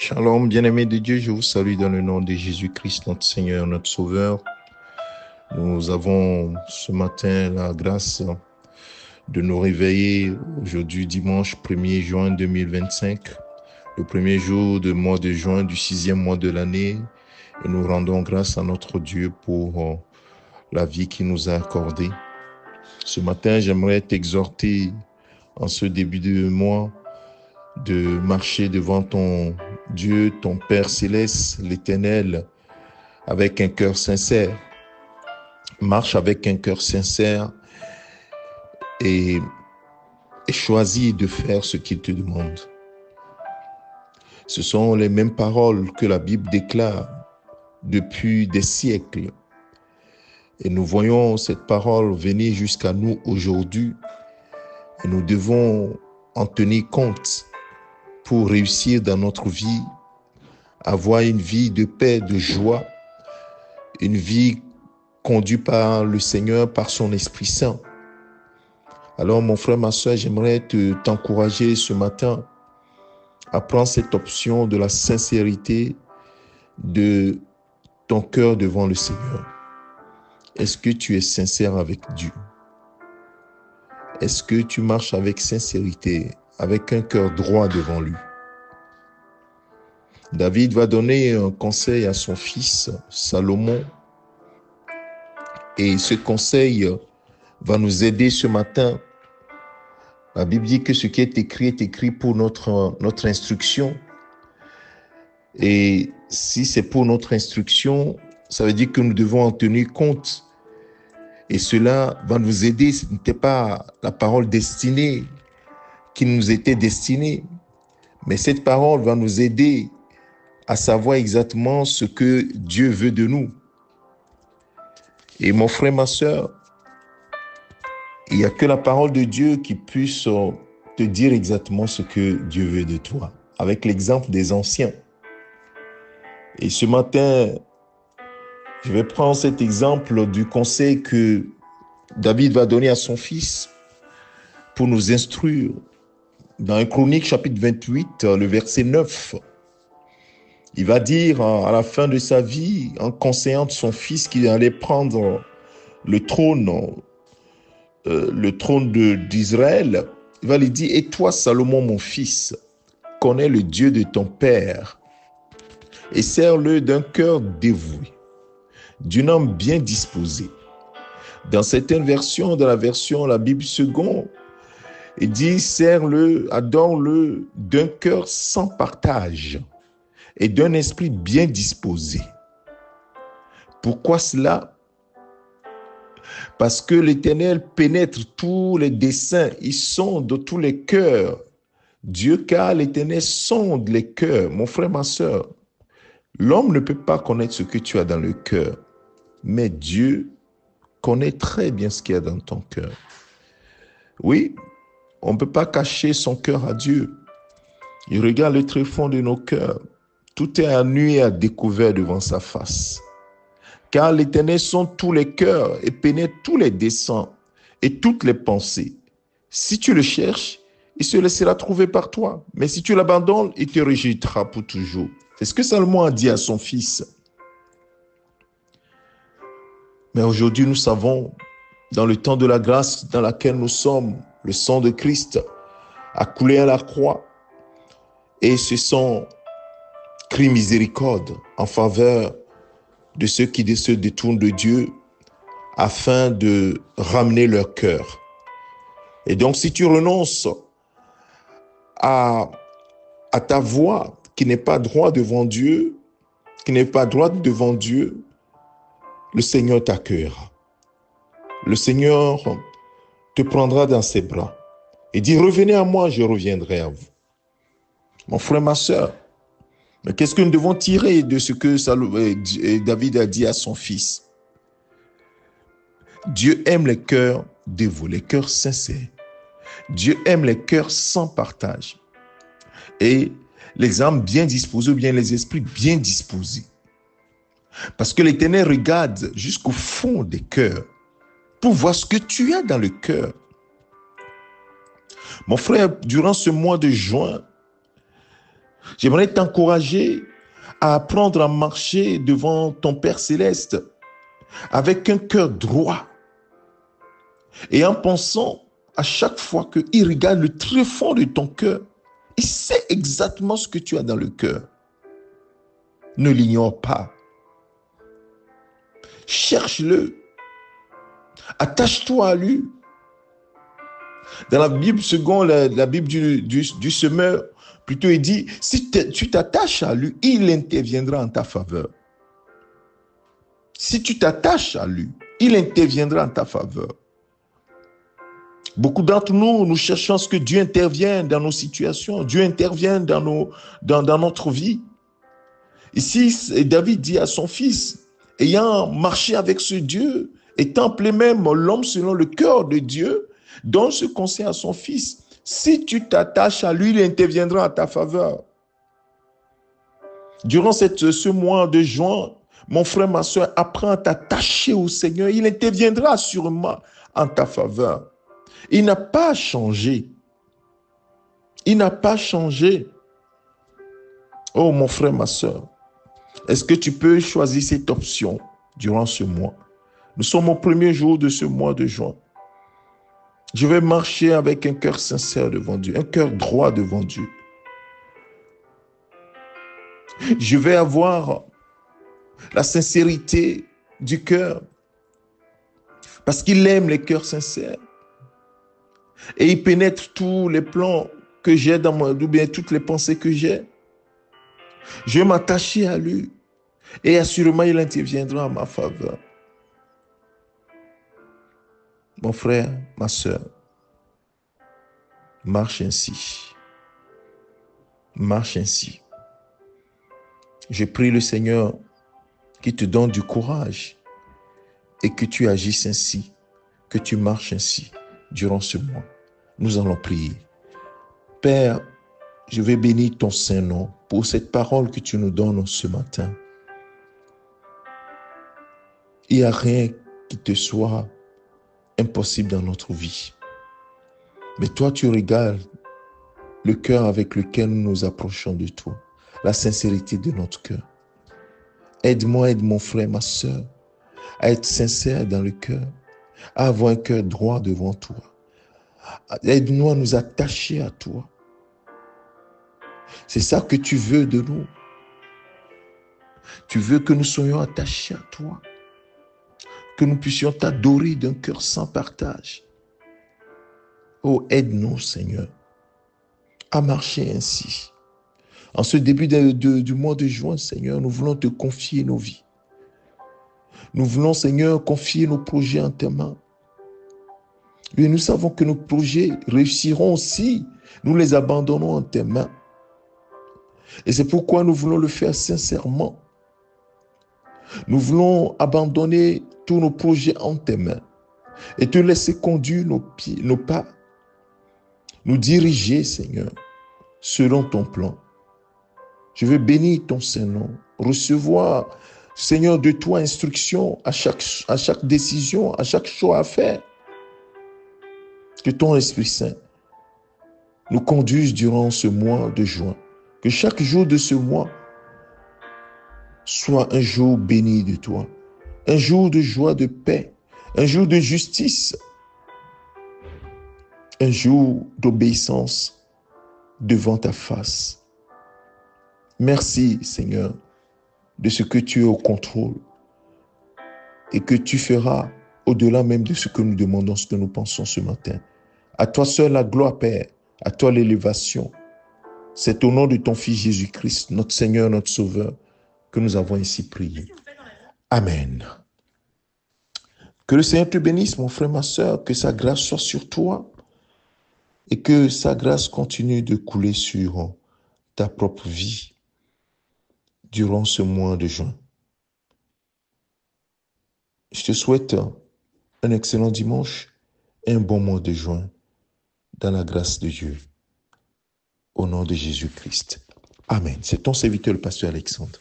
Shalom, bien-aimés de Dieu, je vous salue dans le nom de Jésus-Christ, notre Seigneur, notre Sauveur. Nous avons ce matin la grâce de nous réveiller aujourd'hui, dimanche 1er juin 2025, le premier jour du mois de juin du 6e mois de l'année. Et nous rendons grâce à notre Dieu pour la vie qu'il nous a accordée. Ce matin, j'aimerais t'exhorter en ce début de mois de marcher devant ton Dieu, ton Père céleste, l'Éternel, avec un cœur sincère. Marche avec un cœur sincère et choisis de faire ce qu'il te demande. Ce sont les mêmes paroles que la Bible déclare depuis des siècles. Et nous voyons cette parole venir jusqu'à nous aujourd'hui. Et nous devons en tenir compte pour réussir dans notre vie, avoir une vie de paix, de joie, une vie conduite par le Seigneur, par son Esprit Saint. Alors mon frère, ma soeur, j'aimerais t'encourager ce matin à prendre cette option de la sincérité de ton cœur devant le Seigneur. Est-ce que tu es sincère avec Dieu? Est-ce que tu marches avec sincérité, avec un cœur droit devant lui? David va donner un conseil à son fils Salomon. Et ce conseil va nous aider ce matin. La Bible dit que ce qui est écrit pour notre instruction. Et si c'est pour notre instruction, ça veut dire que nous devons en tenir compte. Et cela va nous aider. Ce n'était pas la parole destinée qui nous était destinée. Mais cette parole va nous aider à savoir exactement ce que Dieu veut de nous. Et mon frère, ma soeur, il n'y a que la parole de Dieu qui puisse te dire exactement ce que Dieu veut de toi, avec l'exemple des anciens. Et ce matin, je vais prendre cet exemple du conseil que David va donner à son fils pour nous instruire. Dans 1 Chronique, chapitre 28, le verset 9, il va dire à la fin de sa vie, en conseillant son fils qu'il allait prendre le trône d'Israël, il va lui dire: « Et toi, Salomon, mon fils, connais le Dieu de ton père et sers-le d'un cœur dévoué, d'une âme bien disposée. » Dans certaines versions, dans la version la Bible seconde, il dit: « Sers-le, adore-le d'un cœur sans partage et d'un esprit bien disposé. » Pourquoi cela? Parce que l'Éternel pénètre tous les desseins, il sonde tous les cœurs. Dieu, car l'Éternel sonde les cœurs. Mon frère, ma soeur, l'homme ne peut pas connaître ce que tu as dans le cœur, mais Dieu connaît très bien ce qu'il y a dans ton cœur. Oui, on ne peut pas cacher son cœur à Dieu. Il regarde le tréfonds de nos cœurs. Tout est à nu et à découvert devant sa face. Car l'Éternel sonde tous les cœurs et pénètre tous les desseins et toutes les pensées. Si tu le cherches, il se laissera trouver par toi. Mais si tu l'abandonnes, il te rejettera pour toujours. C'est ce que Salomon a dit à son fils. Mais aujourd'hui, nous savons, dans le temps de la grâce dans laquelle nous sommes, le sang de Christ a coulé à la croix et ce sang crie miséricorde en faveur de ceux qui se détournent de Dieu afin de ramener leur cœur. Et donc, si tu renonces à ta voie qui n'est pas droite devant Dieu, le Seigneur t'accueillera. Le Seigneur te prendra dans ses bras et dit: « Revenez à moi, je reviendrai à vous. » Mon frère, ma soeur, mais qu'est-ce que nous devons tirer de ce que David a dit à son fils? Dieu aime les cœurs dévoués, les cœurs sincères. Dieu aime les cœurs sans partage. Et les âmes bien disposées ou bien les esprits bien disposés. Parce que l'Éternel regarde jusqu'au fond des cœurs pour voir ce que tu as dans le cœur. Mon frère, durant ce mois de juin, J'aimerais t'encourager à apprendre à marcher devant ton Père céleste avec un cœur droit et en pensant à chaque fois qu'il regarde le tréfonds de ton cœur, il sait exactement ce que tu as dans le cœur. Ne l'ignore pas. Cherche-le. Attache-toi à lui. Dans la Bible, selon la Bible du semeur, plutôt il dit, si tu t'attaches à lui, il interviendra en ta faveur. Si tu t'attaches à lui, il interviendra en ta faveur. Beaucoup d'entre nous, nous cherchons à ce que Dieu intervienne dans nos situations. Dieu intervienne dans notre vie. Ici, David dit à son fils, ayant marché avec ce Dieu, étant appelé même l'homme selon le cœur de Dieu, donne ce conseil à son fils. Si tu t'attaches à lui, il interviendra en ta faveur. Durant ce mois de juin, mon frère, ma soeur, apprends à t'attacher au Seigneur. Il interviendra sûrement en ta faveur. Il n'a pas changé. Il n'a pas changé. Oh, mon frère, ma soeur, est-ce que tu peux choisir cette option durant ce mois? Nous sommes au premier jour de ce mois de juin. Je vais marcher avec un cœur sincère devant Dieu, un cœur droit devant Dieu. Je vais avoir la sincérité du cœur parce qu'il aime les cœurs sincères. Et il pénètre tous les plans que j'ai dans mon, ou bien toutes les pensées que j'ai. Je vais m'attacher à lui et assurément il interviendra en ma faveur. Mon frère, ma soeur, marche ainsi. Marche ainsi. Je prie le Seigneur qui te donne du courage et que tu agisses ainsi, que tu marches ainsi durant ce mois. Nous allons prier. Père, je vais bénir ton Saint-Nom pour cette parole que tu nous donnes ce matin. Il n'y a rien qui te soit impossible dans notre vie. Mais toi, tu regardes le cœur avec lequel nous nous approchons de toi, la sincérité de notre cœur. Aide-moi, aide mon frère, ma soeur, à être sincère dans le cœur, à avoir un cœur droit devant toi. Aide-nous à nous attacher à toi. C'est ça que tu veux de nous. Tu veux que nous soyons attachés à toi, que nous puissions t'adorer d'un cœur sans partage. Oh, aide-nous, Seigneur, à marcher ainsi. En ce début du mois de juin, Seigneur, nous voulons te confier nos vies. Nous voulons, Seigneur, confier nos projets en tes mains. Et nous savons que nos projets réussiront si nous les abandonnons en tes mains. Et c'est pourquoi nous voulons le faire sincèrement. Nous voulons abandonner tous nos projets en tes mains et te laisser conduire nos pas, nous diriger, Seigneur, selon ton plan. Je veux bénir ton Saint-Nom, recevoir, Seigneur, de toi instruction à chaque décision, à chaque choix à faire. Que ton Esprit Saint nous conduise durant ce mois de juin. Que chaque jour de ce mois soit un jour béni de toi, un jour de joie, de paix, un jour de justice, un jour d'obéissance devant ta face. Merci, Seigneur, de ce que tu es au contrôle et que tu feras au-delà même de ce que nous demandons, ce que nous pensons ce matin. À toi seul la gloire, Père, à toi l'élévation. C'est au nom de ton Fils Jésus-Christ, notre Seigneur, notre Sauveur, que nous avons ainsi prié. Amen. Que le Seigneur te bénisse, mon frère, ma soeur, que sa grâce soit sur toi et que sa grâce continue de couler sur ta propre vie durant ce mois de juin. Je te souhaite un excellent dimanche et un bon mois de juin dans la grâce de Dieu. Au nom de Jésus-Christ. Amen. C'est ton serviteur, le pasteur Alexandre.